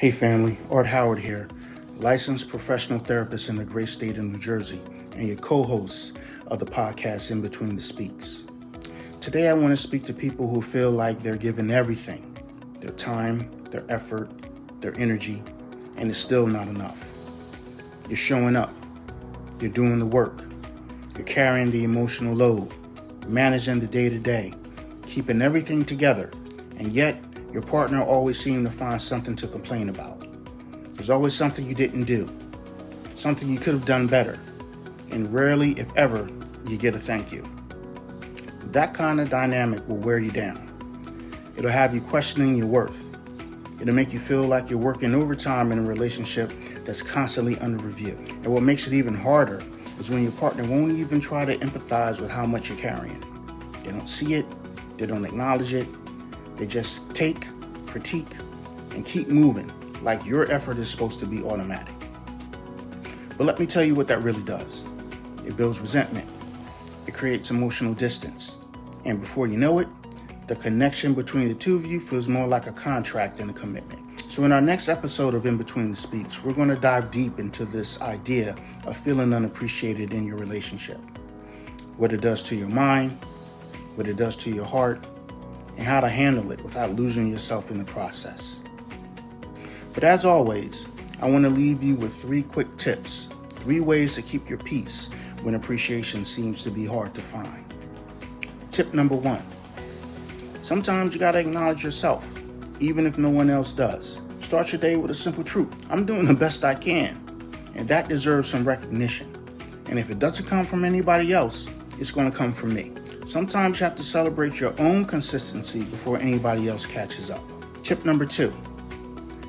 Hey family, Art Howard here, licensed professional therapist in the great state of New Jersey, and your co-host of the podcast In Between the Speaks. Today I want to speak to people who feel like they're giving everything, their time, their effort, their energy, and it's still not enough. You're showing up, you're doing the work, you're carrying the emotional load, managing the day-to-day, keeping everything together, and yet your partner always seems to find something to complain about. There's always something you didn't do, something you could have done better, and rarely, if ever, you get a thank you. That kind of dynamic will wear you down. It'll have you questioning your worth. It'll make you feel like you're working overtime in a relationship that's constantly under review. And what makes it even harder is when your partner won't even try to empathize with how much you're carrying. They don't see it, they don't acknowledge it. They just take, critique, and keep moving like your effort is supposed to be automatic. But let me tell you what that really does. It builds resentment. It creates emotional distance. And before you know it, the connection between the two of you feels more like a contract than a commitment. So in our next episode of In Between the Speaks, we're going to dive deep into this idea of feeling unappreciated in your relationship. What it does to your mind, what it does to your heart, and how to handle it without losing yourself in the process. But as always, I want to leave you with 3 quick tips, 3 ways to keep your peace when appreciation seems to be hard to find. Tip number 1, sometimes you got to acknowledge yourself, even if no one else does. Start your day with a simple truth. I'm doing the best I can, and that deserves some recognition. And if it doesn't come from anybody else, it's going to come from me. Sometimes you have to celebrate your own consistency before anybody else catches up. Tip number 2,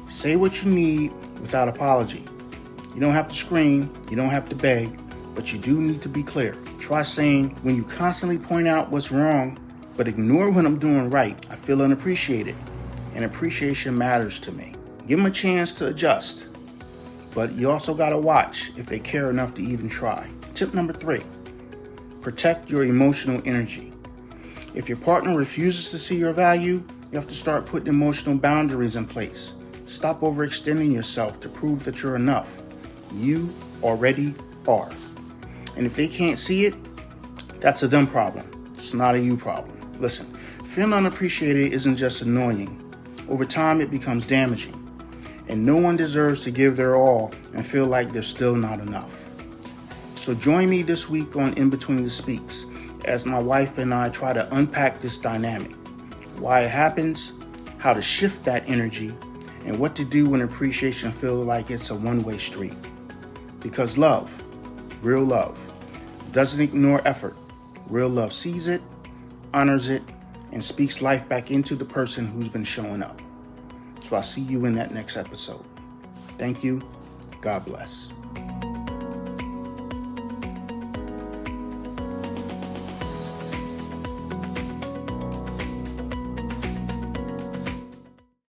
say what you need without apology. You don't have to scream, you don't have to beg, but you do need to be clear. Try saying, when you constantly point out what's wrong, but ignore what I'm doing right, I feel unappreciated, and appreciation matters to me. Give them a chance to adjust, but you also gotta watch if they care enough to even try. Tip number 3, protect your emotional energy. If your partner refuses to see your value, you have to start putting emotional boundaries in place. Stop overextending yourself to prove that you're enough. You already are. And if they can't see it, that's a them problem. It's not a you problem. Listen, feeling unappreciated isn't just annoying. Over time, it becomes damaging. And no one deserves to give their all and feel like they're still not enough. So join me this week on In Between the Speaks as my wife and I try to unpack this dynamic, why it happens, how to shift that energy, and what to do when appreciation feels like it's a one-way street. Because love, real love, doesn't ignore effort. Real love sees it, honors it, and speaks life back into the person who's been showing up. So I'll see you in that next episode. Thank you. God bless.